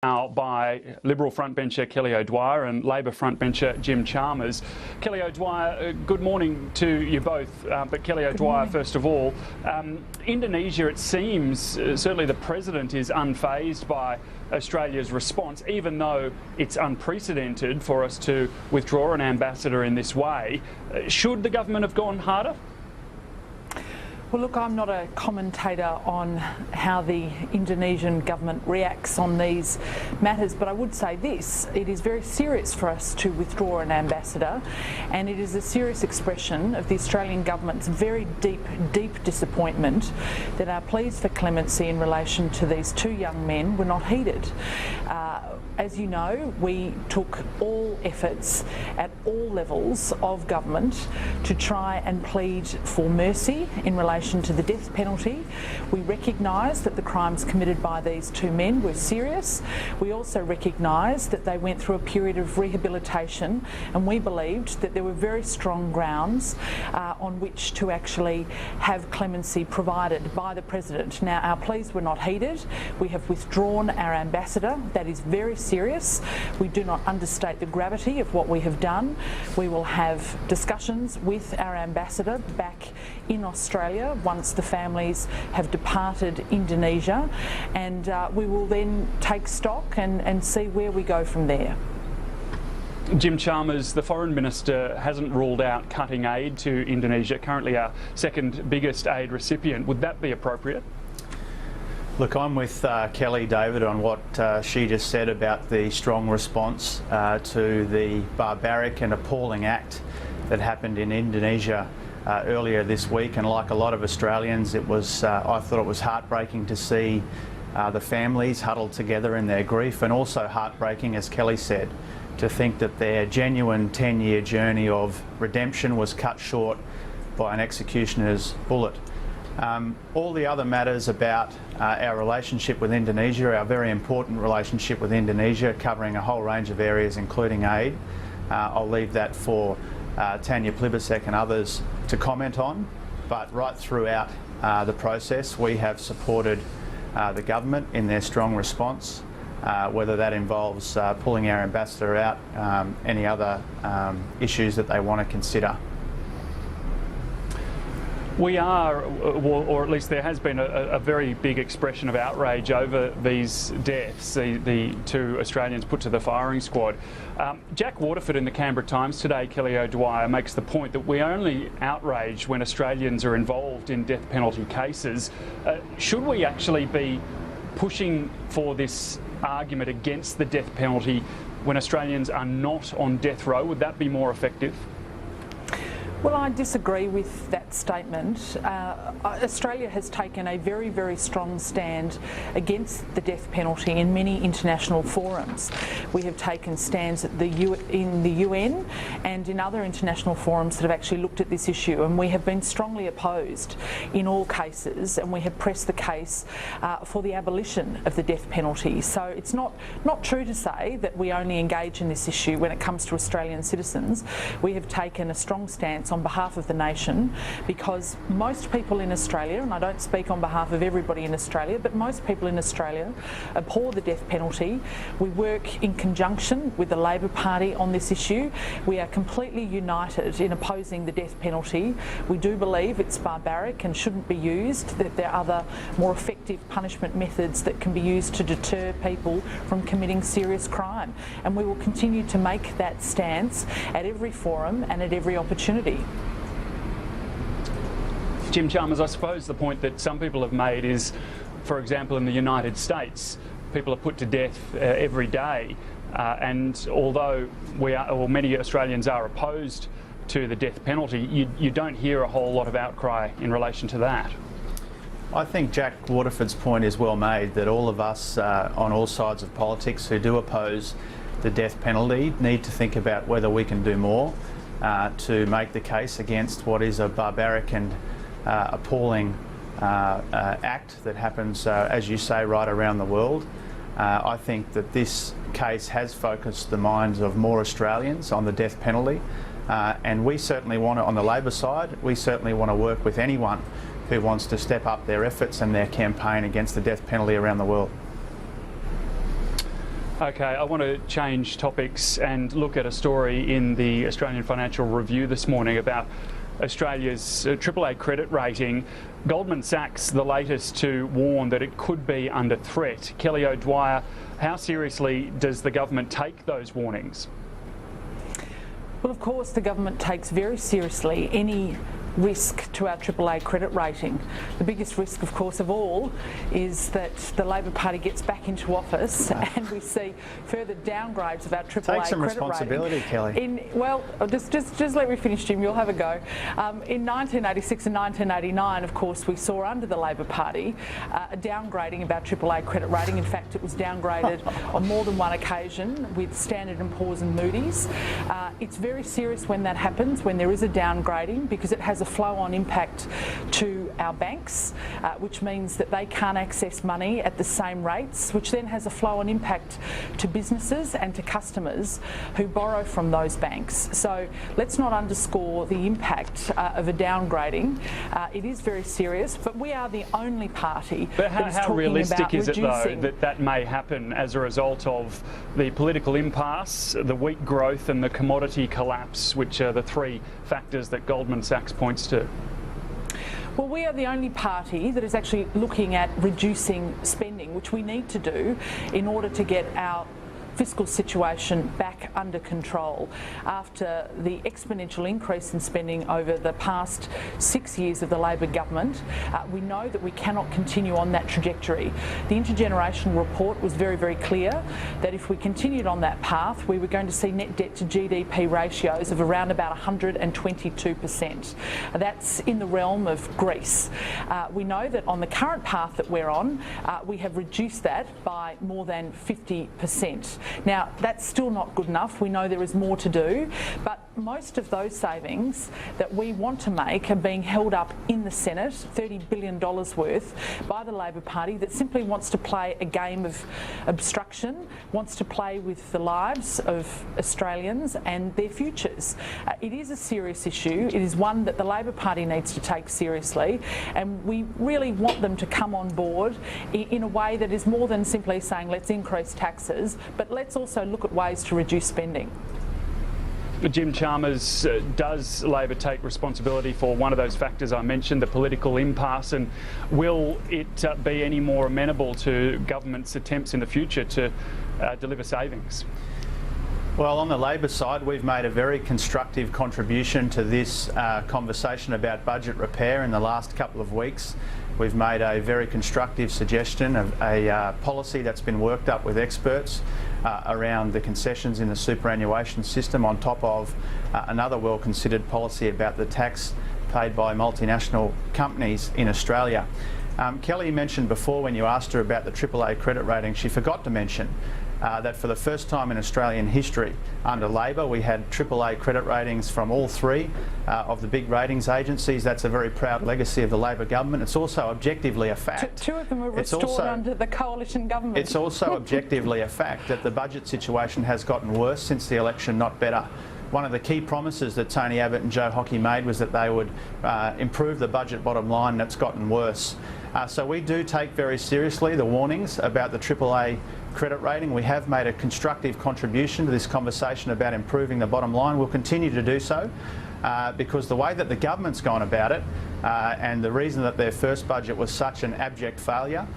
Now by Liberal frontbencher Kelly O'Dwyer and Labor frontbencher Jim Chalmers. Kelly O'Dwyer, good morning to you both, but Kelly O'Dwyer first of all. Indonesia, it seems, certainly the President is unfazed by Australia's response, even though it's unprecedented for us to withdraw an ambassador in this way. Should the government have gone harder? Well, look, I'm not a commentator on how the Indonesian government reacts on these matters, but I would say this: it is very serious for us to withdraw an ambassador, and it is a serious expression of the Australian government's very deep disappointment that our pleas for clemency in relation to these two young men were not heeded. As you know, we took all efforts at all levels of government to try and plead for mercy in relation to the death penalty. We recognise that the crimes committed by these two men were serious. We also recognise that they went through a period of rehabilitation, and we believed that there were very strong grounds on which to actually have clemency provided by the President. Now, our pleas were not heeded. We have withdrawn our ambassador. That is very serious. We do not understate the gravity of what we have done. We will have discussions with our ambassador back in Australia once the families have departed Indonesia, and we will then take stock and see where we go from there. Jim Chalmers, the Foreign Minister hasn't ruled out cutting aid to Indonesia, currently our second biggest aid recipient. Would that be appropriate? Look, I'm with Kelly, David, on what she just said about the strong response to the barbaric and appalling act that happened in Indonesia earlier this week. And like a lot of Australians, it was I thought it was heartbreaking to see the families huddled together in their grief, and also heartbreaking, as Kelly said, to think that their genuine 10-year journey of redemption was cut short by an executioner's bullet. All the other matters about our relationship with Indonesia, our very important relationship with Indonesia, covering a whole range of areas including aid, I'll leave that for Tanya Plibersek and others to comment on. But right throughout the process, we have supported the government in their strong response, whether that involves pulling our ambassador out, any other issues that they want to consider. We are, or at least there has been a very big expression of outrage over these deaths, the two Australians put to the firing squad. Jack Waterford in the Canberra Times today, Kelly O'Dwyer, makes the point that we only outrage when Australians are involved in death penalty cases. Should we actually be pushing for this argument against the death penalty when Australians are not on death row? Would that be more effective? Well, I disagree with that statement. Australia has taken a very strong stand against the death penalty in many international forums. We have taken stands at in the UN and in other international forums that have actually looked at this issue, and we have been strongly opposed in all cases, and we have pressed the case for the abolition of the death penalty. So it's not true to say that we only engage in this issue when it comes to Australian citizens. We have taken a strong stance on behalf of the nation, because most people in Australia, and I don't speak on behalf of everybody in Australia, but most people in Australia abhor the death penalty. We work in conjunction with the Labor Party on this issue. We are completely united in opposing the death penalty. We do believe it's barbaric and shouldn't be used, that there are other more effective punishment methods that can be used to deter people from committing serious crime, and we will continue to make that stance at every forum and at every opportunity. Jim Chalmers, I suppose the point that some people have made is, for example, in the United States, people are put to death every day, and although many Australians are opposed to the death penalty, you don't hear a whole lot of outcry in relation to that. I think Jack Waterford's point is well made, that all of us on all sides of politics who do oppose the death penalty need to think about whether we can do more to make the case against what is a barbaric and appalling act that happens, as you say, right around the world. I think that this case has focused the minds of more Australians on the death penalty, and we certainly want to, on the Labor side, we certainly want to work with anyone who wants to step up their efforts and their campaign against the death penalty around the world. Okay, I want to change topics and look at a story in the Australian Financial Review this morning about Australia's AAA credit rating. Goldman Sachs, the latest to warn that it could be under threat. Kelly O'Dwyer, how seriously does the government take those warnings? Well, of course, the government takes very seriously any risk to our AAA credit rating. The biggest risk, of course, of all is that the Labor Party gets back into office and we see further downgrades of our AAA Take some credit responsibility, rating. Kelly. Well, just let me finish, Jim. You'll have a go. In 1986 and 1989, of course, we saw under the Labor Party a downgrading of our AAA credit rating. In fact, it was downgraded on more than one occasion with Standard & Poor's and Moody's. It's very serious when that happens, when there is a downgrading, because it has a flow-on impact to our banks, which means that they can't access money at the same rates, which then has a flow-on impact to businesses and to customers who borrow from those banks. So let's not underscore the impact of a downgrading. It is very serious, but we are the only party But how realistic is it, though, that that may happen as a result of the political impasse, the weak growth and the commodity collapse, which are the three factors that Goldman Sachs points to? Well, we are the only party that is actually looking at reducing spending, which we need to do in order to get our fiscal situation back under control after the exponential increase in spending over the past 6 years of the Labor government. We know that we cannot continue on that trajectory. The intergenerational report was very, very clear that if we continued on that path, we were going to see net debt to GDP ratios of around about 122%. That's in the realm of Greece. We know that on the current path that we're on, we have reduced that by more than 50%. Now, that's still not good enough. We know there is more to do, but most of those savings that we want to make are being held up in the Senate, $30 billion worth, by the Labor Party that simply wants to play a game of obstruction, wants to play with the lives of Australians and their futures. It is a serious issue. It is one that the Labor Party needs to take seriously, and we really want them to come on board in a way that is more than simply saying let's increase taxes, but let's also look at ways to reduce spending. Jim Chalmers, does Labor take responsibility for one of those factors I mentioned, the political impasse, and will it be any more amenable to government's attempts in the future to deliver savings? Well, on the Labor side, we've made a very constructive contribution to this conversation about budget repair in the last couple of weeks. We've made a very constructive suggestion of a policy that's been worked up with experts around the concessions in the superannuation system, on top of another well-considered policy about the tax paid by multinational companies in Australia. Kelly mentioned before, when you asked her about the AAA credit rating, she forgot to mention that for the first time in Australian history under Labor, we had AAA credit ratings from all three of the big ratings agencies. That's a very proud legacy of the Labor government. It's also objectively a fact. Two of them were restored under the coalition government. It's also objectively a fact that the budget situation has gotten worse since the election, not better. One of the key promises that Tony Abbott and Joe Hockey made was that they would improve the budget bottom line, and it's gotten worse. So we do take very seriously the warnings about the AAA credit rating. We have made a constructive contribution to this conversation about improving the bottom line. We'll continue to do so because the way that the government's gone about it and the reason that their first budget was such an abject failure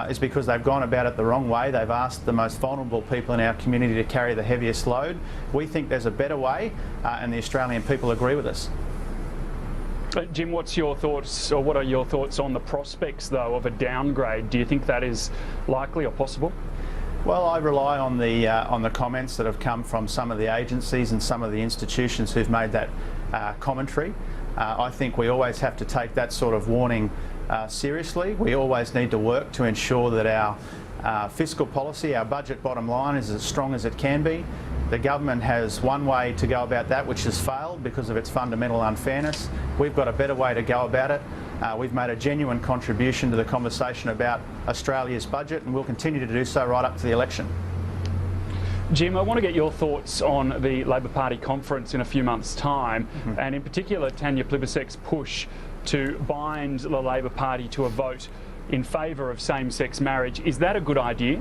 is because they've gone about it the wrong way. They've asked the most vulnerable people in our community to carry the heaviest load. We think there's a better way and the Australian people agree with us. Jim, what's your thoughts, or what are your thoughts on the prospects, though, of a downgrade? Do you think that is likely or possible? Well, I rely on the comments that have come from some of the agencies and some of the institutions who've made that commentary. I think we always have to take that sort of warning seriously. We always need to work to ensure that our fiscal policy, our budget bottom line, is as strong as it can be. The government has one way to go about that, which has failed because of its fundamental unfairness. We've got a better way to go about it. We've made a genuine contribution to the conversation about Australia's budget, and we'll continue to do so right up to the election. Jim, I want to get your thoughts on the Labor Party conference in a few months' time, and in particular Tanya Plibersek's push to bind the Labor Party to a vote in favour of same-sex marriage. Is that a good idea?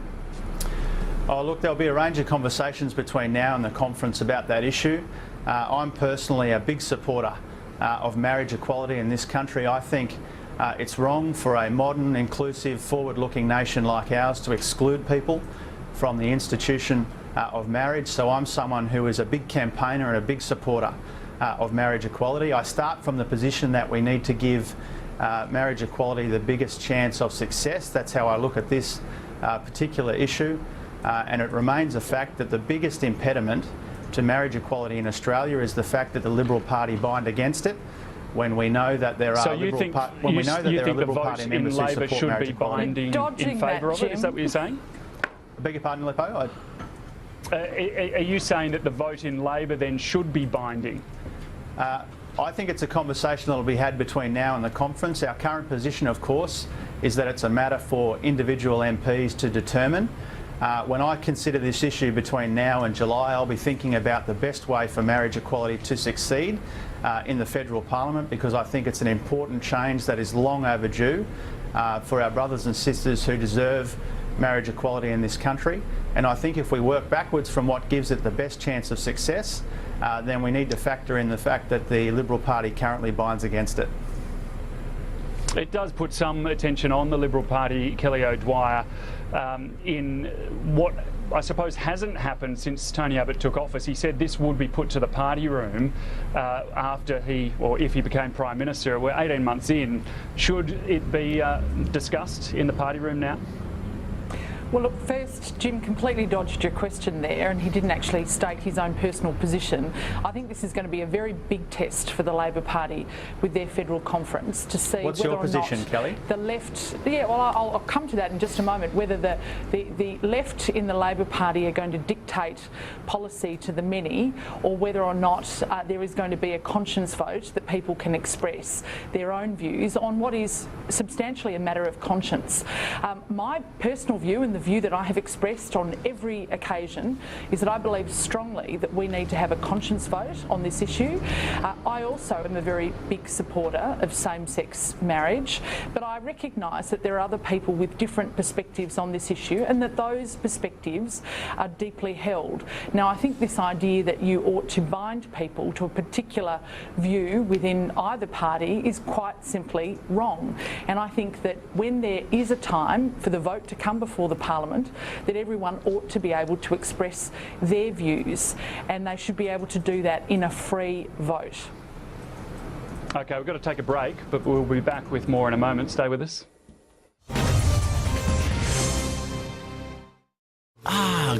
Oh, look, there'll be a range of conversations between now and the conference about that issue. I'm personally a big supporter of marriage equality in this country. I think it's wrong for a modern, inclusive, forward-looking nation like ours to exclude people from the institution of marriage. So I'm someone who is a big campaigner and a big supporter of marriage equality. I start from the position that we need to give marriage equality the biggest chance of success. That's how I look at this particular issue. And it remains a fact that the biggest impediment to marriage equality in Australia is the fact that the Liberal Party bind against it. When we know that there are Liberal Party members who support should marriage be equality. binding in favour of it? Is that what you're saying? I beg your pardon, Lippo? Are you saying that the vote in Labor then should be binding? I think it's a conversation that will be had between now and the conference. Our current position, of course, is that it's a matter for individual MPs to determine. When I consider this issue between now and July, I'll be thinking about the best way for marriage equality to succeed in the federal parliament, because I think it's an important change that is long overdue for our brothers and sisters who deserve marriage equality in this country. And I think if we work backwards from what gives it the best chance of success, then we need to factor in the fact that the Liberal Party currently binds against it. It does put some attention on the Liberal Party, Kelly O'Dwyer, in what I suppose hasn't happened since Tony Abbott took office. He said this would be put to the party room after he, or if he became Prime Minister. We're 18 months in. Should it be discussed in the party room now? Well, look, first, Jim completely dodged your question there, and he didn't actually state his own personal position. I think this is going to be a very big test for the Labor Party with their federal conference to see what's whether your position, or not Kelly? The left. Yeah, well, I'll come to that in just a moment. Whether the left in the Labor Party are going to dictate policy to the many, or whether or not there is going to be a conscience vote that people can express their own views on what is substantially a matter of conscience. My personal view, and the view that I have expressed on every occasion, is that I believe strongly that we need to have a conscience vote on this issue. I also am a very big supporter of same-sex marriage, but I recognise that there are other people with different perspectives on this issue, and that those perspectives are deeply held. Now, I think this idea that you ought to bind people to a particular view within either party is quite simply wrong. And I think that when there is a time for the vote to come before the Parliament, that everyone ought to be able to express their views, and they should be able to do that in a free vote. OK, we've got to take a break, but we'll be back with more in a moment. Stay with us.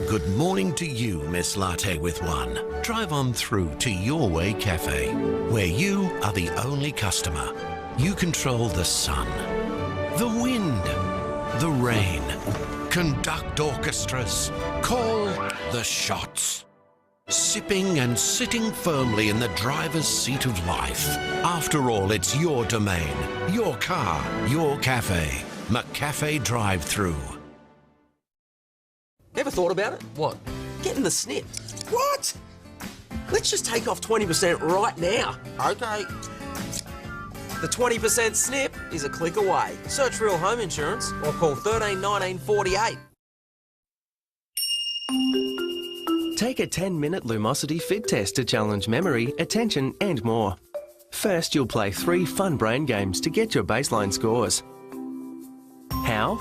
Good morning to you, Miss Latte with One. Drive on through to Your Way Cafe, where you are the only customer. You control the sun, the wind, the rain. Conduct orchestras, call the shots. Sipping and sitting firmly in the driver's seat of life. After all, it's your domain, your car, your cafe. McCafe Drive-Thru. Ever thought about it? What? Getting the snip. What? Let's just take off 20% right now. Okay. The 20% snip is a click away. Search Real Home Insurance or call 13 19 48. Take a 10-minute Lumosity fit test to challenge memory, attention and more. First, you'll play 3 fun brain games to get your baseline scores. How?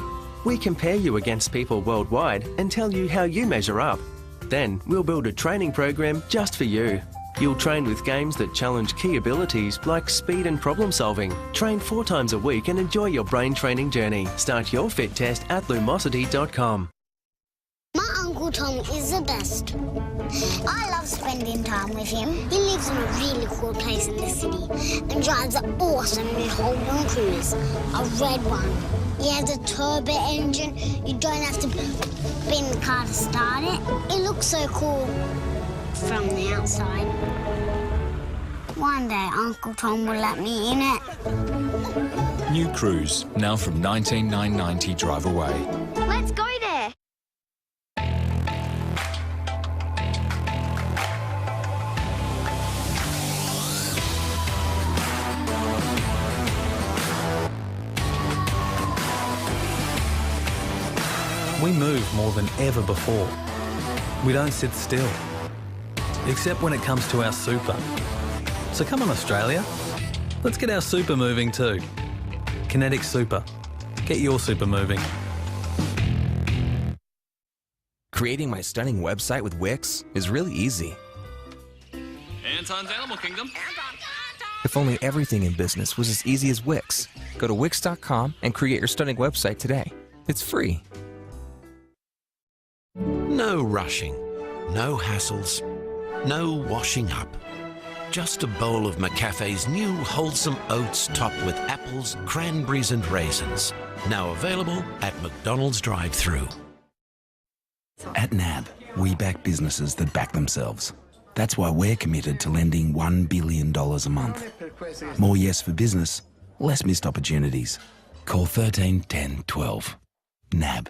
We compare you against people worldwide and tell you how you measure up. Then, we'll build a training program just for you. You'll train with games that challenge key abilities like speed and problem solving. Train 4 times a week and enjoy your brain training journey. Start your fit test at lumosity.com. My Uncle Tom is the best. I love spending time with him. He lives in a really cool place in the city and drives an awesome new Holden Cruise, a red one. He has a turbo engine. You don't have to spin the car to start it. It looks so cool from the outside. One day Uncle Tom will let me in it. New Cruise, now from $19,990 drive away. Let's go there. We move more than ever before. We don't sit still, except when it comes to our super. So come on, Australia, let's get our super moving too. Kinetic Super. Get your super moving. Creating my stunning website with Wix is really easy. Anton's Animal Kingdom. If only everything in business was as easy as Wix. Go to Wix.com and create your stunning website today. It's free. No rushing, no hassles, no washing up. Just a bowl of McCafe's new wholesome oats topped with apples, cranberries and raisins. Now available at McDonald's drive-thru. At NAB, we back businesses that back themselves. That's why we're committed to lending $1 billion a month. More yes for business, less missed opportunities. Call 13 10 12. NAB.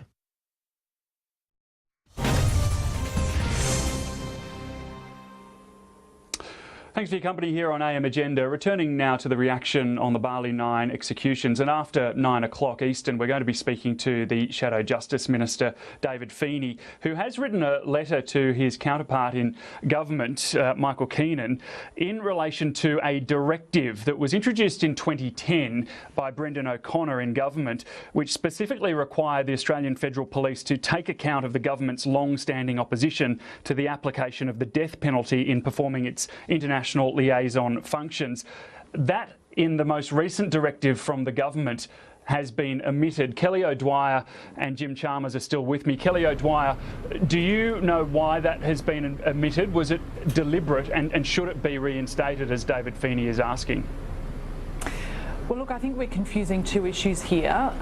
Thanks for your company here on AM Agenda. Returning now to the reaction on the Bali 9 executions, and after 9 o'clock Eastern we're going to be speaking to the Shadow Justice Minister David Feeney, who has written a letter to his counterpart in government, Michael Keenan, in relation to a directive that was introduced in 2010 by Brendan O'Connor in government, which specifically required the Australian Federal Police to take account of the government's long-standing opposition to the application of the death penalty in performing its international liaison functions. That, in the most recent directive from the government, has been omitted. Kelly O'Dwyer and Jim Chalmers are still with me. Kelly O'Dwyer, do you know why that has been omitted? Was it deliberate, and should it be reinstated, as David Feeney is asking? Well, look, I think we're confusing two issues here.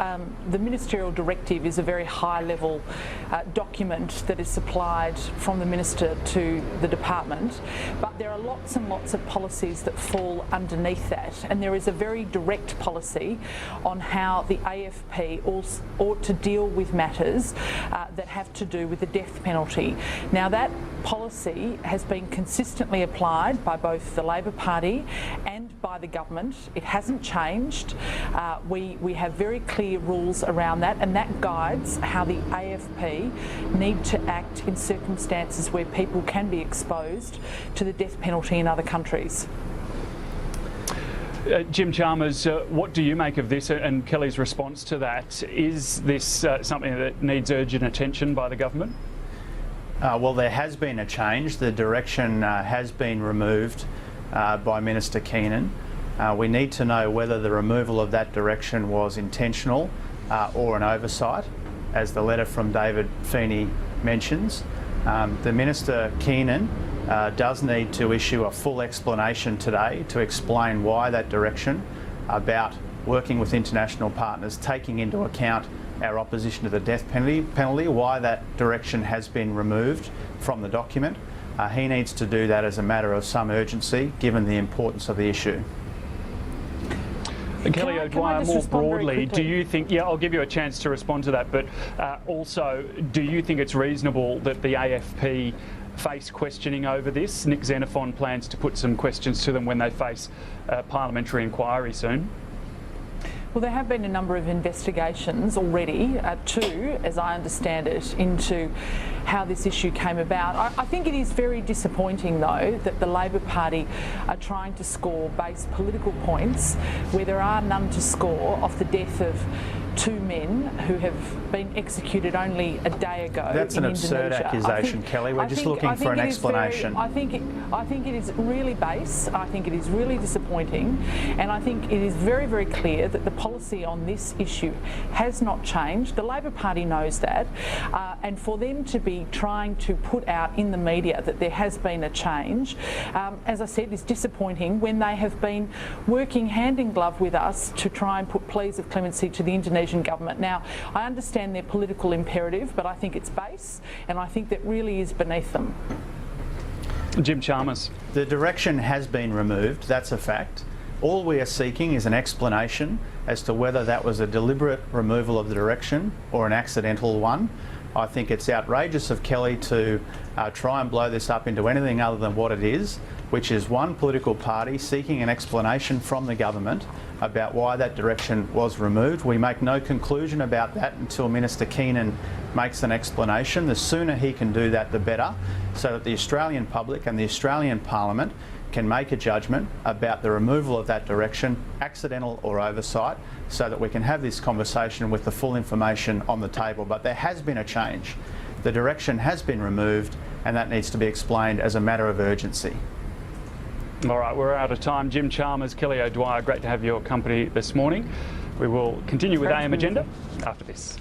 The ministerial directive is a very high-level document that is supplied from the minister to the department, but there are lots and lots of policies that fall underneath that, and there is a very direct policy on how the AFP ought to deal with matters that have to do with the death penalty. Now, that policy has been consistently applied by both the Labor Party and by the government. It hasn't changed. We have very clear rules around that, and that guides how the AFP need to act in circumstances where people can be exposed to the death penalty in other countries. Jim Chalmers, what do you make of this and Kelly's response to that? Is this something that needs urgent attention by the government? Well, there has been a change. The direction has been removed by Minister Keenan. We need to know whether the removal of that direction was intentional or an oversight, as the letter from David Feeney mentions. The Minister Keenan does need to issue a full explanation today to explain why that direction about working with international partners, taking into account our opposition to the death penalty, why that direction has been removed from the document. He needs to do that as a matter of some urgency, given the importance of the issue. Kelly O'Dwyer, more broadly, do you think, I'll give you a chance to respond to that, but also, do you think it's reasonable that the AFP face questioning over this? Nick Xenophon plans to put some questions to them when they face parliamentary inquiry soon. Well, there have been a number of investigations already, too, as I understand it, into how this issue came about. I think it is very disappointing, though, that the Labor Party are trying to score base political points where there are none to score off the death of two men who have been executed only a day ago. That's an absurd Indonesia. accusation, Kelly. We're just looking for an explanation. I think it is really base. I think it is really disappointing, and I think it is very, very clear that the policy on this issue has not changed. The Labor Party knows that, and for them to be trying to put out in the media that there has been a change, as I said, is disappointing when they have been working hand in glove with us to try and put pleas of clemency to the Indonesian government. Now, I understand their political imperative, but I think it's base, and I think that really is beneath them. Jim Chalmers. The direction has been removed, that's a fact. All we are seeking is an explanation as to whether that was a deliberate removal of the direction or an accidental one. I think it's outrageous of Kelly to try and blow this up into anything other than what it is, which is one political party seeking an explanation from the government about why that direction was removed. We make no conclusion about that until Minister Keenan makes an explanation. The sooner he can do that, the better, so that the Australian public and the Australian Parliament can make a judgment about the removal of that direction, accidental or oversight, so that we can have this conversation with the full information on the table. But there has been a change. The direction has been removed, and that needs to be explained as a matter of urgency. All right, we're out of time. Jim Chalmers, Kelly O'Dwyer, great to have your company this morning. We will continue with AM Agenda after this.